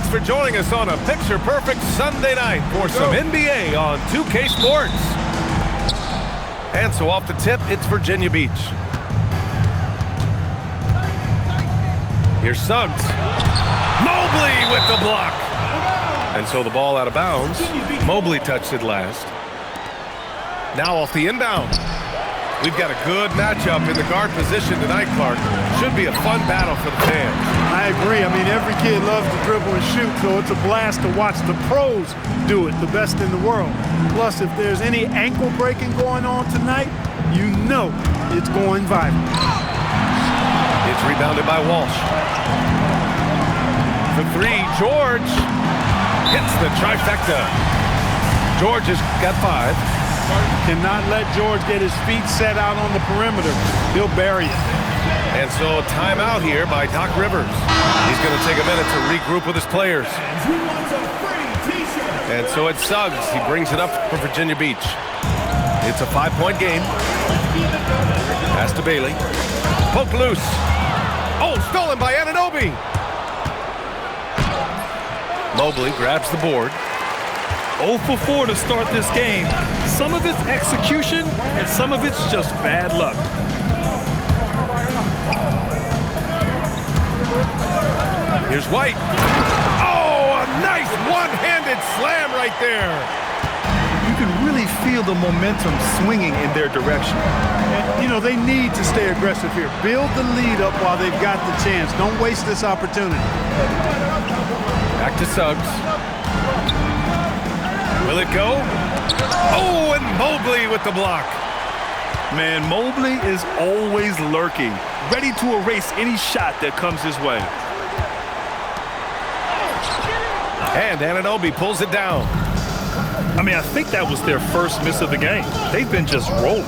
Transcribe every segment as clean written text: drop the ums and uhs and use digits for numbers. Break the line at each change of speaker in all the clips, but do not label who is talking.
Thanks for joining us on a picture-perfect Sunday night for some NBA on 2K Sports. And so off the tip, it's Virginia Beach. Here's Suggs. Mobley with the block. And so the ball out of bounds. Mobley touched it last. Now off the inbound. We've got a good matchup in the guard position tonight, Clark. Should be a fun battle for the fans.
I agree. I mean, every kid loves to dribble and shoot, so it's a blast to watch the pros do it, the best in the world. Plus, if there's any ankle breaking going on tonight, you know it's going viral.
It's rebounded by Walsh. For three, George hits the trifecta. George has got 5.
Cannot let George get his feet set out on the perimeter. He'll bury it.
And so timeout here by Doc Rivers. He's going to take a minute to regroup with his players. And so it's Suggs. He brings it up for Virginia Beach. It's a 5-point game. Pass to Bailey. Poke loose. Oh, stolen by Anunoby. Mobley grabs the board.
0 for 4 to start this game. Some of it's execution, and some of it's just bad luck.
Here's White. Oh, a nice one-handed slam right there.
You can really feel the momentum swinging in their direction.
And, you know, they need to stay aggressive here. Build the lead up while they've got the chance. Don't waste this opportunity.
Back to Suggs. Will it go? Oh, and Mobley with the block.
Man, Mobley is always lurking, ready to erase any shot that comes his way.
And Anunoby pulls it down.
I mean, I think that was their first miss of the game. They've been just rolling.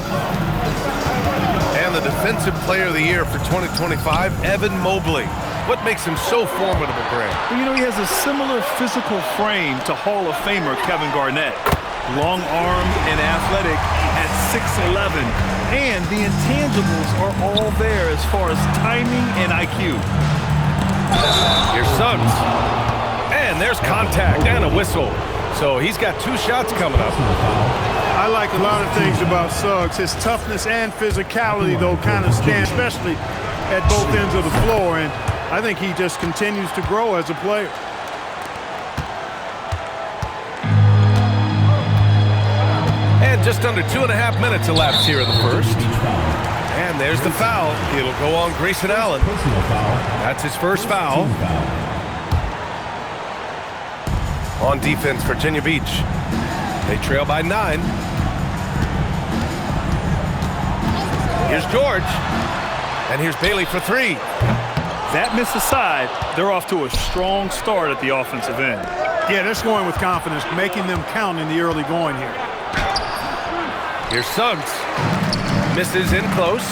And the Defensive Player of the Year for 2025, Evan Mobley. What makes him so formidable, Grant?
Well, you know, he has a similar physical frame to Hall of Famer Kevin Garnett. Long-armed and athletic at 6'11". And the intangibles are all there as far as timing and IQ.
Here's Suggs. And there's contact and a whistle. So he's got 2 shots coming up.
I like a lot of things about Suggs. His toughness and physicality, though, kind of stand, especially at both ends of the floor. And I think he just continues to grow as a player.
And just under 2.5 minutes elapsed here in the first. And there's the foul. It'll go on Grayson Allen. That's his first foul. On defense, Virginia Beach. They trail by 9. Here's George. And here's Bailey for 3.
That miss aside, they're off to a strong start at the offensive end.
Yeah, they're scoring with confidence, making them count in the early going here.
Here's Suggs. Misses in close.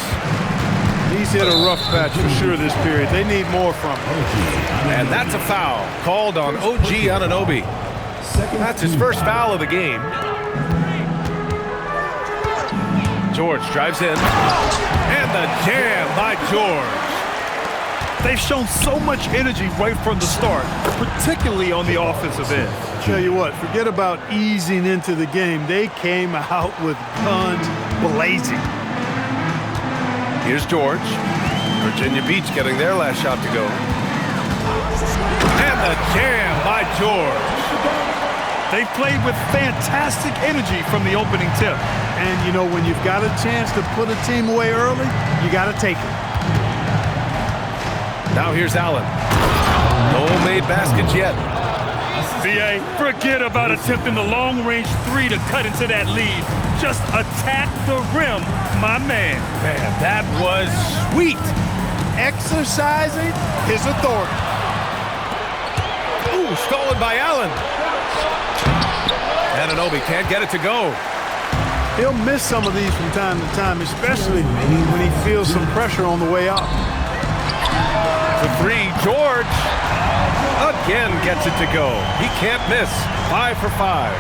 He's hit a rough patch for sure this period. They need more from him.
And that's a foul called on OG Anunoby. That's his first foul of the game. George drives in. And the jam by George.
They've shown so much energy right from the start, particularly on the offensive end.
Tell you what, forget about easing into the game. They came out with guns blazing.
Here's George. Virginia Beach getting their last shot to go. And the jam by George.
They've played with fantastic energy from the opening tip.
And, you know, when you've got a chance to put a team away early, you got to take it.
Now here's Allen. No made baskets yet.
VA, forget about attempting the long-range 3 to cut into that lead. Just attack the rim, my man.
Man, that was sweet.
Exercising his authority.
Ooh, stolen by Allen. Anunoby can't get it to go.
He'll miss some of these from time to time, especially when he feels some pressure on the way up.
For 3, George again gets it to go. He can't miss. 5 for 5.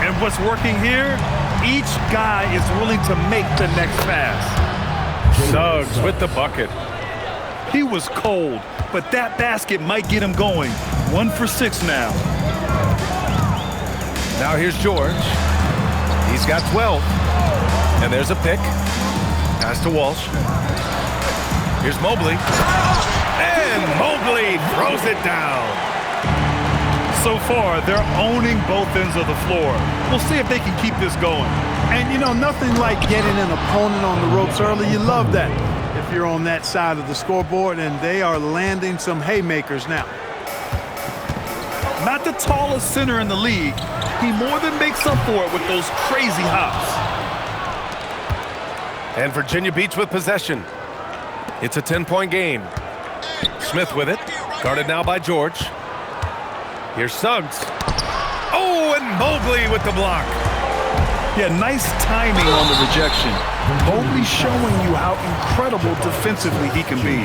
And what's working here, each guy is willing to make the next pass.
Suggs with the bucket.
He was cold, but that basket might get him going. 1 for 6 now.
Now here's George. He's got 12. And there's a pick. Pass to Walsh. Here's Mobley. And Mobley throws it down.
So far, they're owning both ends of the floor. We'll see if they can keep this going.
And, you know, nothing like getting an opponent on the ropes early. You love that if you're on that side of the scoreboard, and they are landing some haymakers now.
Not the tallest center in the league, he more than makes up for it with those crazy hops.
And Virginia Beach with possession. It's a 10-point game. Smith with it. Guarded now by George. Here's Suggs. Oh, and Mobley with the block.
Yeah, nice timing on the rejection. Mobley showing you how incredible defensively he can be.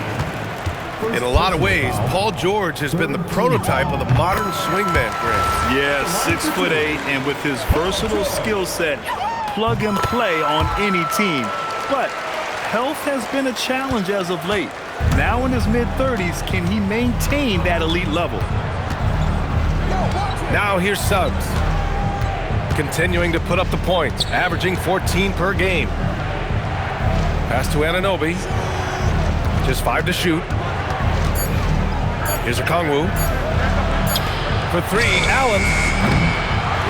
In a lot of ways, Paul George has been the prototype of the modern swingman, Grant.
Yeah, 6'8", and with his versatile skill set, plug and play on any team. But health has been a challenge as of late. Now in his mid-30s, can he maintain that elite level?
Now here's Suggs. Continuing to put up the points, averaging 14 per game. Pass to Anunoby. Just 5 to shoot. Here's Okongwu. For 3, Allen.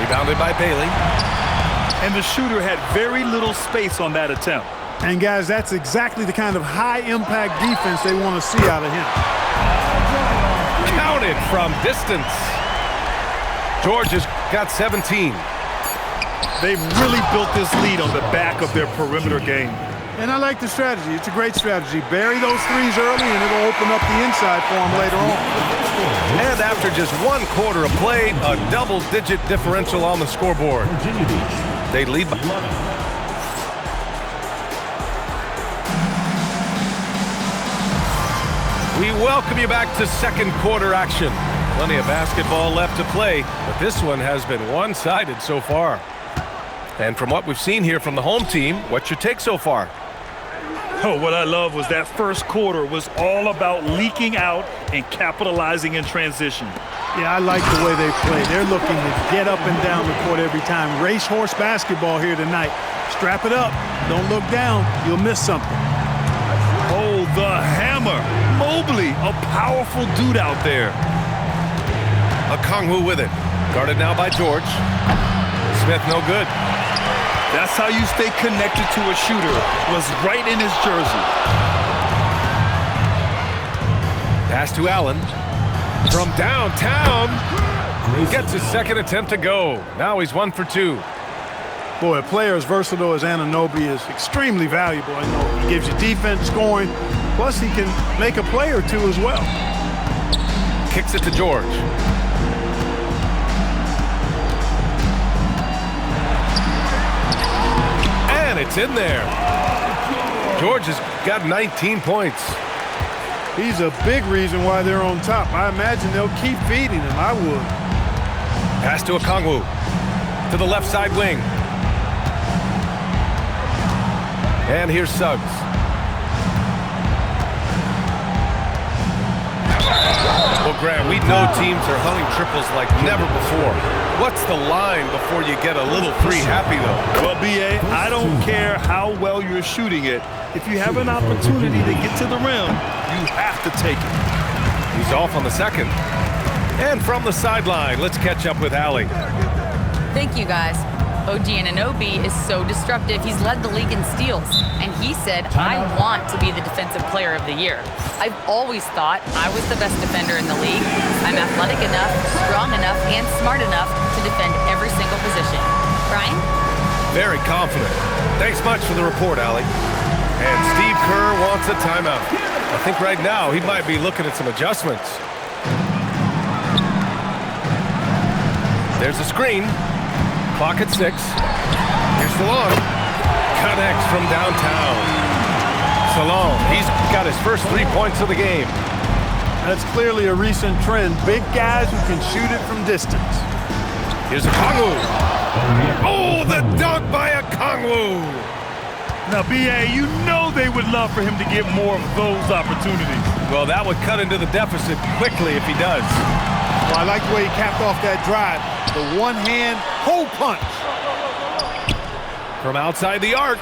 Rebounded by Bailey.
And the shooter had very little space on that attempt.
And, guys, that's exactly the kind of high-impact defense they want to see out of him.
Counted from distance. George has got 17.
They've really built this lead on the back of their perimeter game.
And I like the strategy. It's a great strategy. Bury those threes early, and it'll open up the inside for them later on.
And after just 1 quarter of play, a double-digit differential on the scoreboard. They lead by... We welcome you back to second quarter action. Plenty of basketball left to play, but this one has been one-sided so far. And from what we've seen here from the home team, what's your take so far?
Oh, what I love was that first quarter was all about leaking out and capitalizing in transition.
Yeah, I like the way they play. They're looking to get up and down the court every time. Racehorse basketball here tonight. Strap it up. Don't look down. You'll miss something.
Oh, the hammer. Mobley, a powerful dude out there.
Okongwu with it. Guarded now by George. Smith no good.
That's how you stay connected to a shooter. Was right in his jersey.
Pass to Allen. From downtown. He gets his second attempt to go. Now he's 1 for 2.
Boy, a player as versatile as Anunoby is extremely valuable. I know he gives you defense, scoring, plus he can make a play or two as well.
Kicks it to George. And it's in there. George has got 19 points.
He's a big reason why they're on top. I imagine they'll keep feeding him. I would.
Pass to Okongwu. To the left side wing. And here's Suggs. Well, Grant, we know teams are hunting triples like never before. What's the line before you get a little free happy, though?
Well, B.A., I don't care how well you're shooting it. If you have an opportunity to get to the rim, you have to take it.
He's off on the second. And from the sideline, let's catch up with Allie.
Thank you, guys. OG Anunoby is so disruptive. He's led the league in steals. And he said, I want to be the defensive player of the year. I've always thought I was the best defender in the league. I'm athletic enough, strong enough, and smart enough to defend every single position. Brian?
Very confident. Thanks much for the report, Allie. And Steve Kerr wants a timeout. I think right now he might be looking at some adjustments. There's a screen. Clock at 6. Here's Salon. Connects from downtown. Salon, he's got his first 3 points of the game.
That's clearly a recent trend. Big guys who can shoot it from distance.
Here's Okongwu. Oh, the dunk by Okongwu.
Now, B.A., you know they would love for him to get more of those opportunities.
Well, that would cut into the deficit quickly if he does.
Well, I like the way he capped off that drive. The one-hand hole punch.
From outside the arc,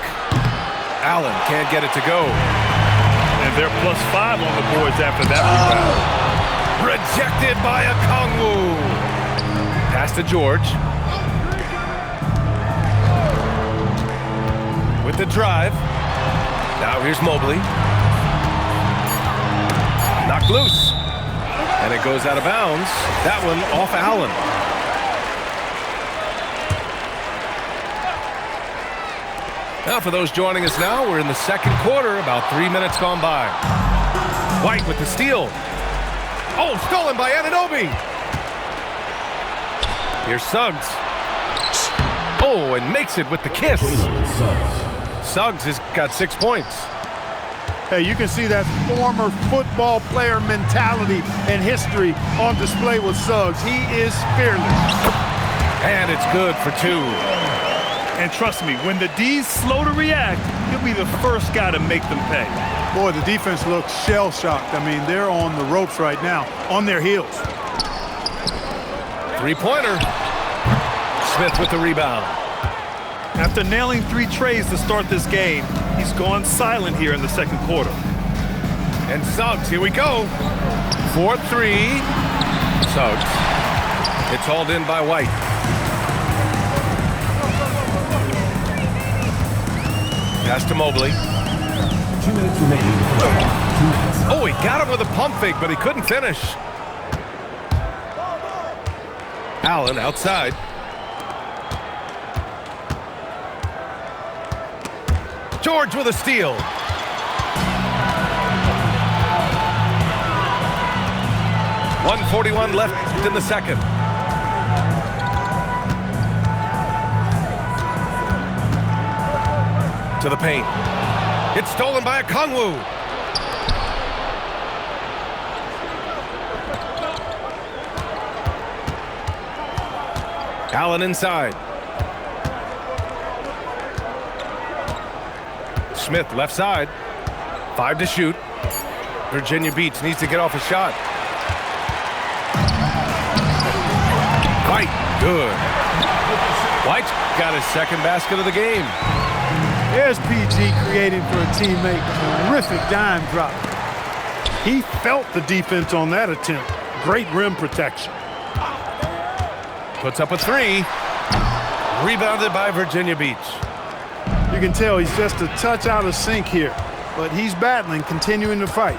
Allen can't get it to go.
And they're +5 on the boards after that rebound.
Rejected by Okongwu. Pass to George. With the drive. Now here's Mobley. Knocked loose. And it goes out of bounds. That one off Allen. Now for those joining us now, we're in the second quarter, about 3 minutes gone by. White with the steal. Oh, stolen by Anunoby. Here's Suggs. Oh, and makes it with the kiss. Suggs has got 6 points.
Hey, you can see that former football player mentality and history on display with Suggs. He is fearless.
And it's good for 2.
And trust me, when the D's slow to react, he'll be the first guy to make them pay.
Boy, the defense looks shell-shocked. I mean, they're on the ropes right now, on their heels.
Three-pointer. Smith with the rebound.
After nailing 3 trays to start this game, he's gone silent here in the second quarter.
And Suggs, here we go. 4-3. Suggs. It's hauled in by White. Pass to Mobley.
2 minutes remaining. 2 minutes.
Oh, he got him with a pump fake, but he couldn't finish. Allen outside. George with a steal. .141 left in the second. To the paint. It's stolen by Okongwu. Allen inside. Smith left side. 5 to shoot. Virginia Beach needs to get off a shot. White, good. White's got his second basket of the game.
There's PG creating for a teammate. Terrific dime drop. He felt the defense on that attempt. Great rim protection.
Puts up a 3. Rebounded by Virginia Beach.
You can tell he's just a touch out of sync here, but he's battling, continuing to fight.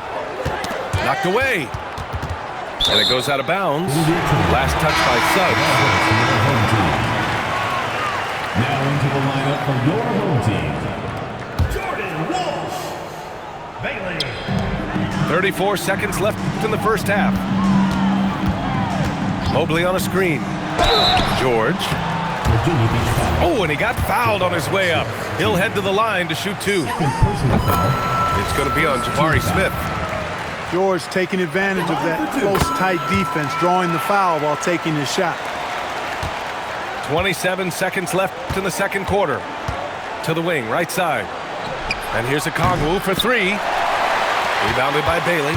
Knocked away. And it goes out of bounds. Last touch by Suggs.
Now into the lineup for your home team. Jordan Walsh. Bailey.
34 seconds left in the first half. Mobley on a screen. George.
Virginia Beach foul.
Oh, and he got fouled on his way up. He'll head to the line to shoot 2.
Personal foul.
It's going to be on Jabari Smith.
George taking advantage of that close, tight defense, drawing the foul while taking his shot.
27 seconds left in the second quarter. To the wing, right side. And here's Okongwu for 3. Rebounded by Bailey.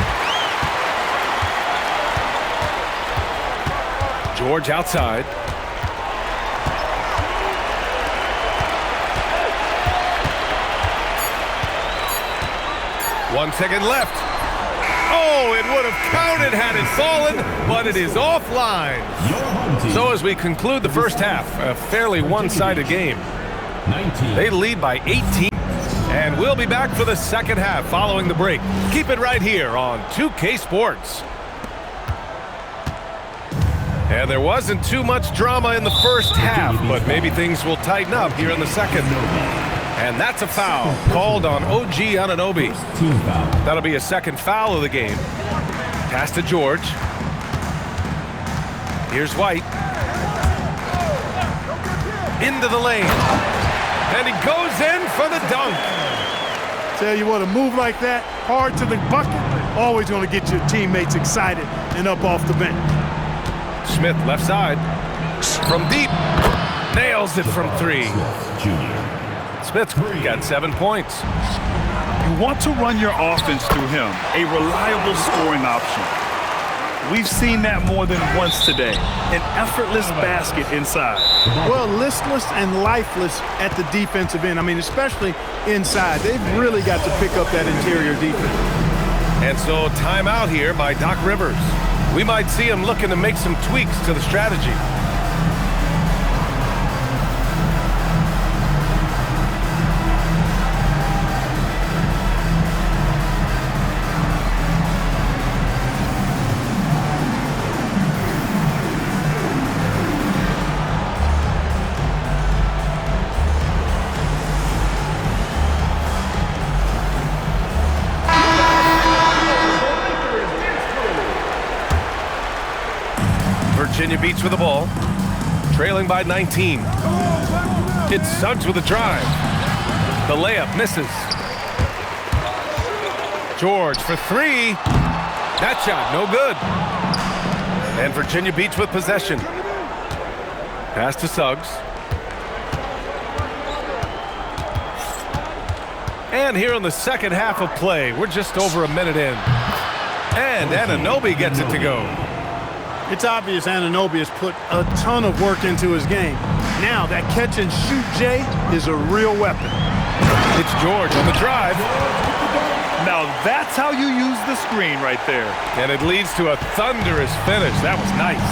George outside. One second left. Oh, it would have counted had it fallen, but it is offline.
Your home team.
So as we conclude the first half, a fairly one-sided game.
19.
They lead by 18. And we'll be back for the second half following the break. Keep it right here on 2K Sports. And there wasn't too much drama in the first half, but maybe things will tighten up here in the second. And that's a foul called on OG Anunoby.
Team foul.
That'll be a second foul of the game. Pass to George. Here's White. Into the lane. And he goes in for the dunk.
Tell you what, a move like that, hard to the bucket, always going to get your teammates excited and up off the bench.
Smith left side. From deep. Nails it from 3.
Smith Jr.
Smith's got 7 points.
want to run your offense through him, a reliable scoring option. We've seen that more than once today, an effortless basket inside.
Well, listless and lifeless at the defensive end. I mean, especially inside. They've really got to pick up that interior defense.
And so timeout here by Doc Rivers. We might see him looking to make some tweaks to the strategy. Virginia beats with the ball, trailing by 19. It's Suggs with a drive. The layup misses. George for three. That shot, no good. And Virginia beats with possession. Pass to Suggs. And here in the second half of play, we're just over a minute in. And Anunoby gets it to go.
It's obvious Anunoby has put a ton of work into his game. Now that catch and shoot Jay is a real weapon.
It's George on the drive.
Now that's how you use the screen right there.
And it leads to a thunderous finish. That was nice.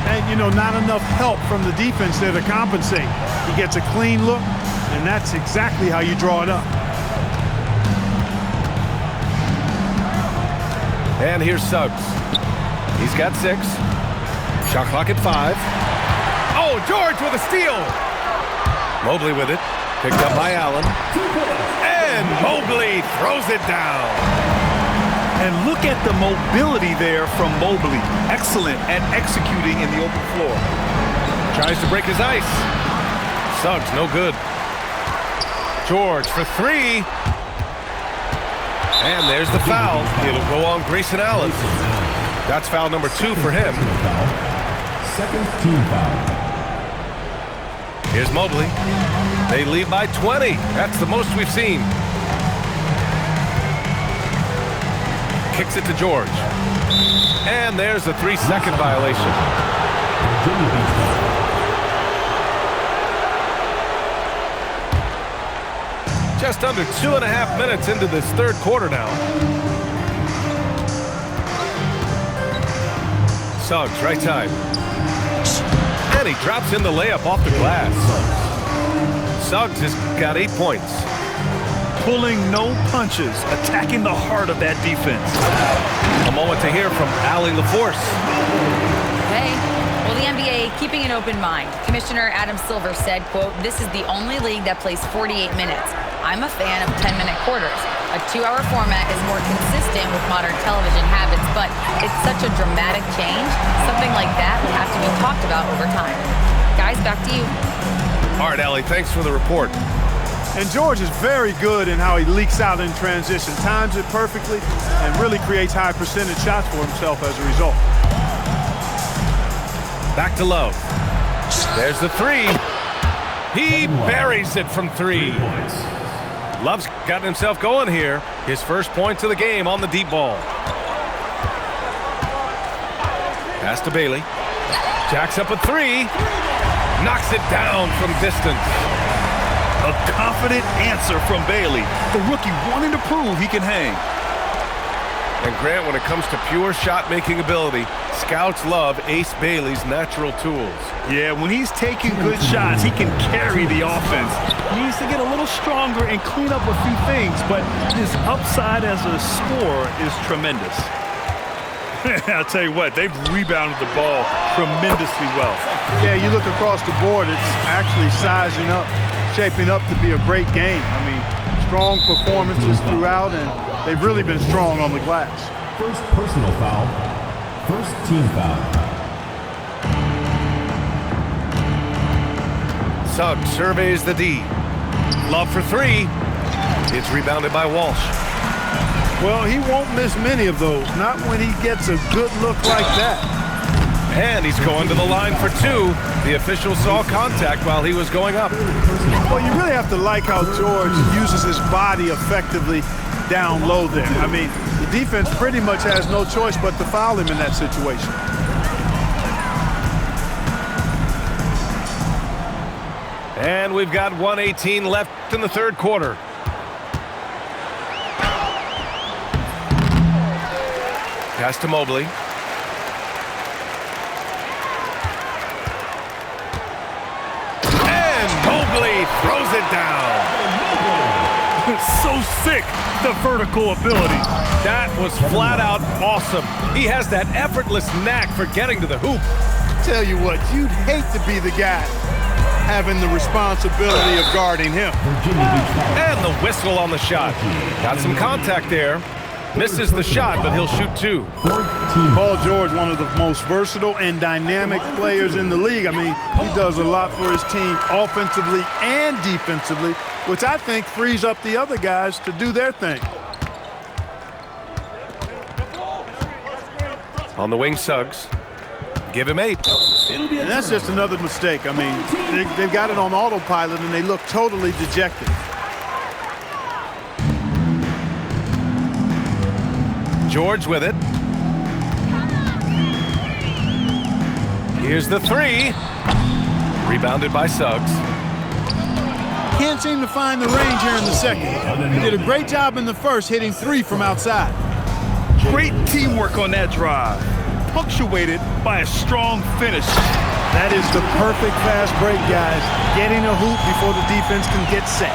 And, you know, not enough help from the defense there to compensate. He gets a clean look, and that's exactly how you draw it up.
And here's Suggs. He's got 6. Shot clock at 5. Oh, George with a steal. Mobley with it. Picked up by Allen. And Mobley throws it down.
And look at the mobility there from Mobley. Excellent at executing in the open floor.
Tries to break his ice. Suggs, no good. George for 3. And there's the foul. It'll go on Grayson Allen. That's foul number 2 for him.
Second team foul.
Here's Mobley. They lead by 20. That's the most we've seen. Kicks it to George. And there's a 3-second violation. Just under 2.5 minutes into this third quarter now. Suggs, right side. And he drops in the layup off the glass. Suggs has got 8 points.
Pulling no punches, attacking the heart of that defense.
A moment to hear from Allie LaForce.
Hey, well, the NBA keeping an open mind. Commissioner Adam Silver said, quote, "This is the only league that plays 48 minutes. I'm a fan of 10-minute quarters. A 2-hour format is more consistent with modern television habits, but it's such a dramatic change. Something like that will have to be talked about over time." Guys, back to you.
All right, Allie, thanks for the report.
And George is very good in how he leaks out in transition, times it perfectly, and really creates high percentage shots for himself as a result.
Back to Love. There's the 3. He buries it from 3. Love's gotten himself going here. His first points of the game on the deep ball. Pass to Bailey. Jacks up a 3. Knocks it down from distance.
A confident answer from Bailey. The rookie wanting to prove he can hang.
And Grant, when it comes to pure shot-making ability, scouts love Ace Bailey's natural tools.
Yeah, when he's taking good shots, he can carry the offense. He needs to get a little stronger and clean up a few things, but his upside as a scorer is tremendous. I'll tell you what, they've rebounded the ball tremendously well.
Yeah, you look across the board, it's actually sizing up, shaping up to be a great game. I mean, strong performances throughout, and they've really been strong on the glass.
First personal foul. First team foul.
Suggs surveys the D. Love for 3. It's rebounded by Walsh.
Well, he won't miss many of those, not when he gets a good look like that.
And he's going to the line for 2. The official saw contact while he was going up.
Well, you really have to like how George uses his body effectively down low there. I mean, the defense pretty much has no choice but to foul him in that situation.
And we've got 1:18 left in the third quarter. Pass to Mobley. And Mobley throws it down.
So sick, the vertical ability.
That was flat out awesome. He has that effortless knack for getting to the hoop.
Tell you what, you'd hate to be the guy having the responsibility of guarding him.
And the whistle on the shot. Got some contact there. Misses the shot, but he'll shoot two.
Paul George, one of the most versatile and dynamic players in the league. I mean, he does a lot for his team offensively and defensively, which I think frees up the other guys to do their thing.
On the wing, Suggs. Give him 8.
And that's just another mistake. I mean, they've got it on autopilot, and they look totally dejected.
George with it. Here's the 3. Rebounded by Suggs.
Can't seem to find the range here in the second. He did a great job in the first, hitting 3 from outside.
Great teamwork on that drive, punctuated by a strong finish.
That is the perfect fast break, guys. Getting a hoop before the defense can get set.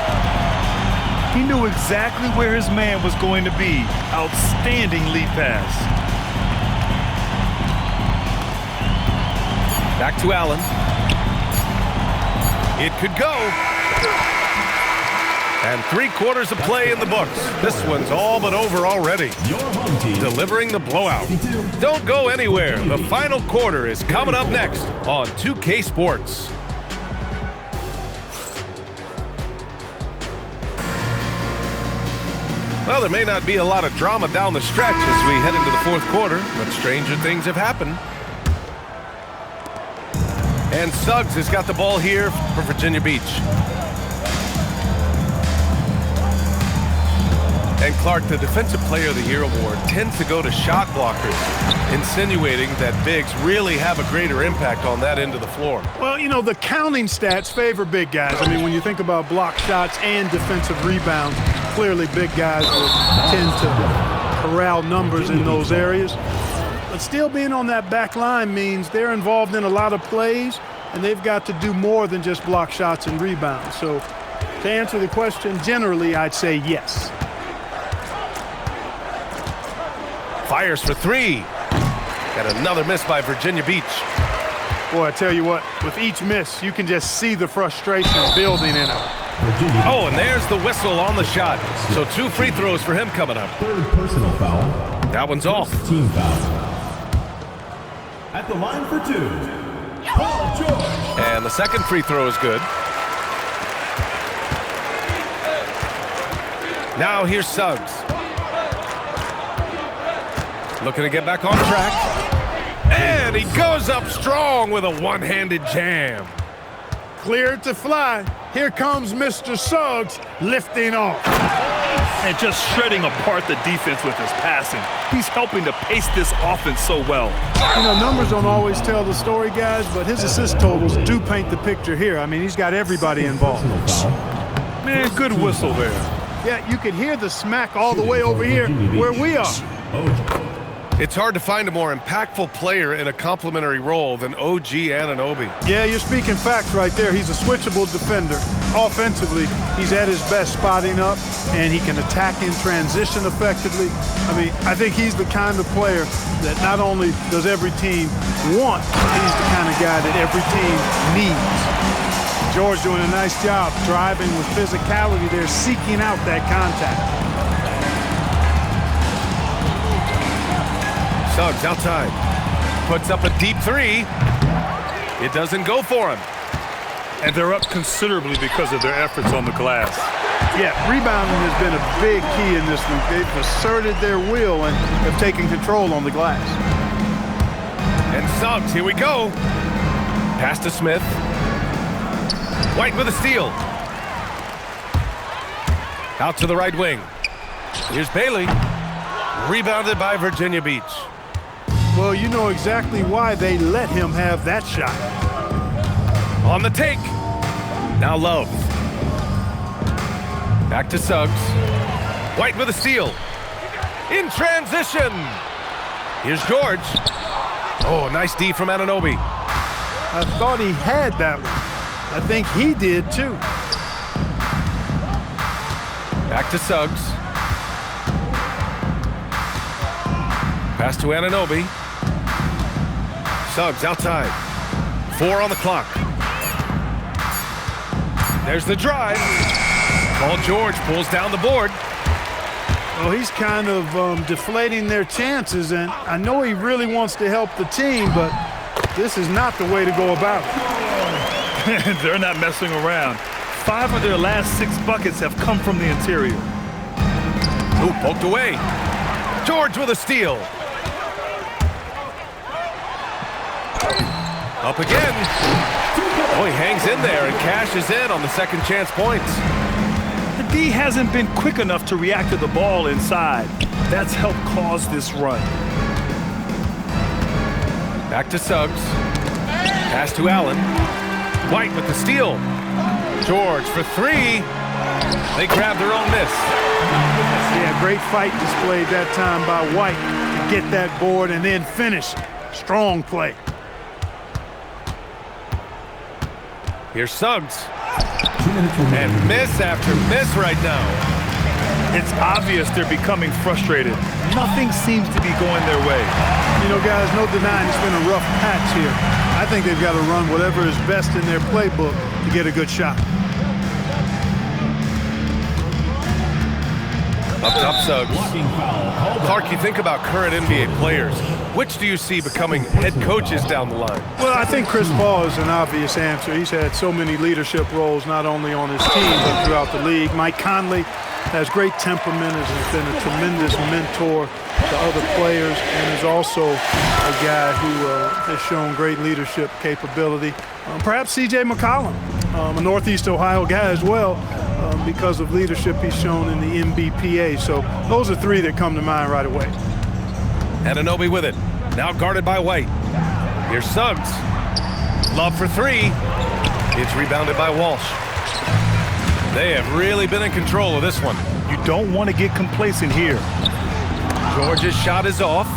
He knew exactly where his man was going to be. Outstanding lead pass.
Back to Allen. It could go. And 3/4 of play in the books. This one's all but over already. Delivering the blowout. Don't go anywhere. The final quarter is coming up next on 2K Sports. Well, there may not be a lot of drama down the stretch as we head into the fourth quarter, but stranger things have happened. And Suggs has got the ball here for Virginia Beach. And Clark, the Defensive Player of the Year award tends to go to shot blockers, insinuating that bigs really have a greater impact on that end of the floor.
Well, you know, the counting stats favor big guys. I mean, when you think about block shots and defensive rebounds, clearly big guys will tend to corral numbers in those areas. But still being on that back line means they're involved in a lot of plays, and they've got to do more than just block shots and rebounds. So to answer the question, generally, I'd say yes.
Fires for 3. Got another miss by Virginia Beach.
Boy, I tell you what, with each miss, you can just see the frustration building in him.
Oh, and there's the whistle on the shot. So 2 free throws for him coming up.
Third personal foul.
That one's off.
Team foul. At the line for 2, Paul George.
And the second free throw is good. Now here's Suggs. Looking to get back on track. And he goes up strong with a one-handed jam.
Cleared to fly. Here comes Mr. Suggs lifting off.
And just shredding apart the defense with his passing. He's helping to pace this offense so well.
You know, numbers don't always tell the story, guys, but his assist totals do paint the picture here. I mean, he's got everybody involved.
Man, good whistle there.
Yeah, you can hear the smack all the way over here where we are.
It's hard to find a more impactful player in a complementary role than OG Anunoby.
Yeah, you're speaking facts right there. He's a switchable defender. Offensively, he's at his best spotting up, and he can attack in transition effectively. I mean, I think he's the kind of player that not only does every team want, he's the kind of guy that every team needs. George doing a nice job driving with physicality there, seeking out that contact.
Suggs outside. Puts up a deep 3. It doesn't go for him.
And they're up considerably because of their efforts on the glass.
Yeah, rebounding has been a big key in this one. They've asserted their will and have taken control on the glass.
And Suggs, here we go. Pass to Smith. White with a steal. Out to the right wing. Here's Bailey. Rebounded by Virginia Beach.
Well, you know exactly why they let him have that shot.
On the take. Now Love. Back to Suggs. White with a steal. In transition. Here's George. Oh, nice D from Anunoby.
I thought he had that one. I think he did too.
Back to Suggs. Pass to Anunoby. Suggs outside. 4 on the clock. There's the drive. Paul George pulls down the board.
Well, he's kind of deflating their chances, and I know he really wants to help the team, but this is not the way to go about it.
They're not messing around. 5 of their last 6 buckets have come from the interior.
Ooh, poked away. George with a steal. Up again. Oh, he hangs in there and cashes in on the second chance points.
The D hasn't been quick enough to react to the ball inside. That's helped cause this run.
Back to Suggs. Pass to Allen. White with the steal. George for 3. They grab their own miss.
Yeah, great fight displayed that time by White to get that board and then finish. Strong play.
Here's Suggs. And miss after miss right now.
It's obvious they're becoming frustrated. Nothing seems to be going their way.
You know, guys, no denying it's been a rough patch here. I think they've got to run whatever is best in their playbook to get a good shot.
Up top, Suggs.
Blocking foul called
Clark, you think about current NBA players. Which do you see becoming head coaches down the line?
Well, I think Chris Paul is an obvious answer. He's had so many leadership roles, not only on his team, but throughout the league. Mike Conley has great temperament, has been a tremendous mentor to other players, and is also a guy who has shown great leadership capability. Perhaps C.J. McCollum, a Northeast Ohio guy as well, because of leadership he's shown in the NBPA. So those are 3 that come to mind right away.
Anunoby with it. Now guarded by White. Here's Suggs. Love for 3. It's rebounded by Walsh. They have really been in control of this one.
You don't want to get complacent here.
George's shot is off.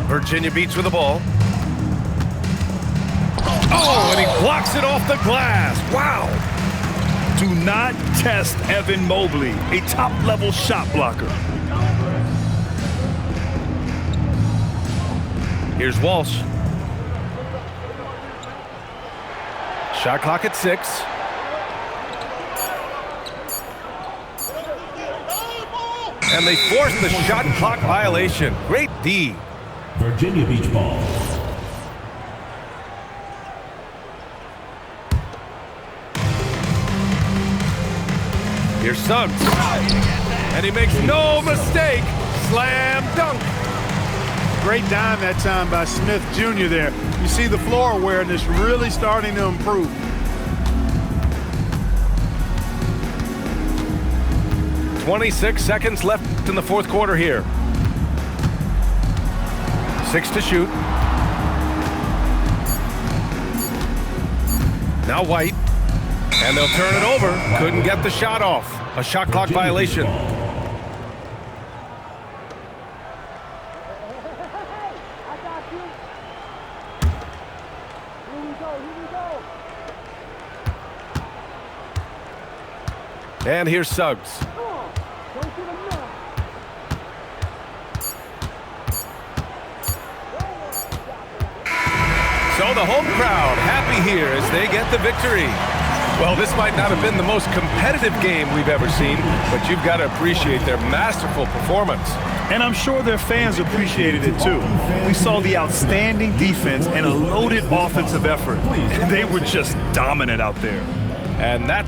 Virginia Beach with the ball. Oh, and he blocks it off the glass. Wow.
Do not test Evan Mobley, a top-level shot blocker.
Here's Walsh. Shot clock at 6. And they force the shot clock violation. Great D.
Virginia Beach ball.
Here's Suggs. And he makes no mistake. Slam dunk.
Great dime that time by Smith Jr. there. You see the floor awareness really starting to improve.
.26 seconds left in the fourth quarter here. 6 to shoot. Now White. And they'll turn it over. Couldn't get the shot off. A shot clock violation. And here's Suggs. So the home crowd happy here as they get the victory. Well, this might not have been the most competitive game we've ever seen, but you've got to appreciate their masterful performance.
And I'm sure their fans appreciated it too. We saw the outstanding defense and a loaded offensive effort. They were just dominant out there.
And that